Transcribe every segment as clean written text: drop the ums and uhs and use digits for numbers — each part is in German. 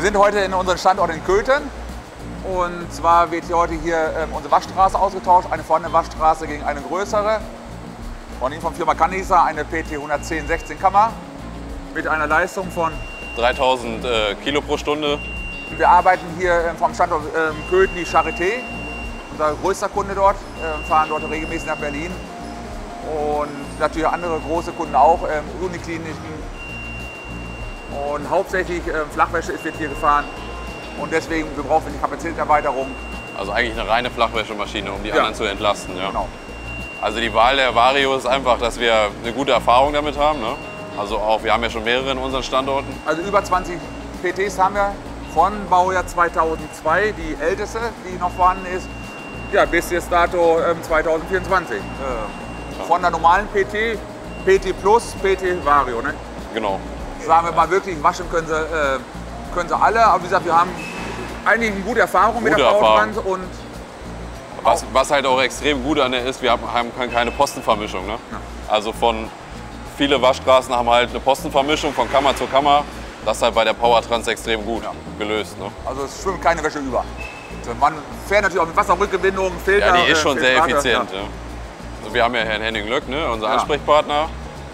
sind heute in unserem Standort in Köthen. Und zwar wird hier heute unsere Waschstraße ausgetauscht, eine vorhandene Waschstraße gegen eine größere. Von Ihnen von Firma Caneса eine PT 110 16 Kammer mit einer Leistung von 3000 Kilo pro Stunde. Wir arbeiten hier vom Standort Köthen die Charité, unser größter Kunde dort, fahren dort regelmäßig nach Berlin. Und natürlich andere große Kunden auch, Unikliniken. Und hauptsächlich Flachwäsche wird hier gefahren. Und deswegen brauchen wir die Kapazitätserweiterung. Also eigentlich eine reine Flachwäschemaschine, um die anderen zu entlasten. Ja. Genau. Also die Wahl der Vario ist einfach, dass wir eine gute Erfahrung damit haben. Ne? Also auch, wir haben ja schon mehrere in unseren Standorten. Also über 20 PTs haben wir von Baujahr 2002, die älteste, die noch vorhanden ist, ja, bis jetzt dato 2024. Von der normalen PT, PT Plus, PT Vario. Ne? Genau. Sagen wir mal wirklich, waschen können sie alle. Aber wie gesagt, wir haben eigentlich eine gute Erfahrung mit der Bautrans. Und was halt auch extrem gut an der ist, wir haben keine Postenvermischung. Ne? Ja. Also viele Waschstraßen haben halt eine Postenvermischung von Kammer zu Kammer. Das ist halt bei der Powertrans extrem gut gelöst. Ne? Also es schwimmt keine Wäsche über. Man fährt natürlich auch mit Wasserrückgewinnung, Filter. Ja, die ist schon sehr effizient. Ja. Ja. Also wir haben ja Herrn Henning Löck, ne, unser Ansprechpartner.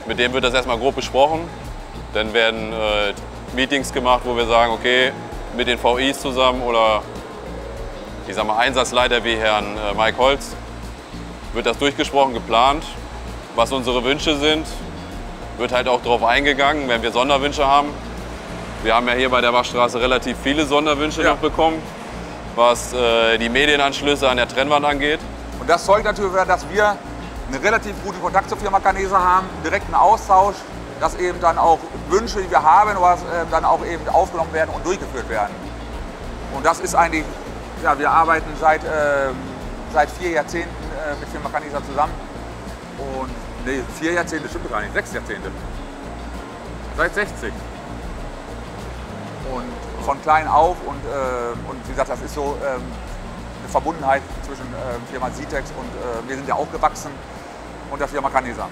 Mit dem wird das erstmal grob besprochen. Dann werden Meetings gemacht, wo wir sagen, okay, mit den VIs zusammen oder ich sag mal Einsatzleiter wie Herrn Mike Holz, wird das durchgesprochen, geplant, was unsere Wünsche sind. Wird halt auch darauf eingegangen, wenn wir Sonderwünsche haben. Wir haben ja hier bei der Waschstraße relativ viele Sonderwünsche noch bekommen, was die Medienanschlüsse an der Trennwand angeht. Und das zeugt natürlich, dass wir einen relativ guten Kontakt zur Firma Canesa haben, direkten Austausch, dass eben dann auch Wünsche, die wir haben, dann auch eben aufgenommen werden und durchgeführt werden. Und das ist eigentlich, ja, wir arbeiten seit 4 Jahrzehnten mit Firma Canesa zusammen. Und nee, 4 Jahrzehnte stimmt gar nicht, 6 Jahrzehnte. Seit 60. Und von klein auf und wie gesagt, das ist so eine Verbundenheit zwischen Firma Sitex und wir sind ja auch gewachsen und der Firma Canesa.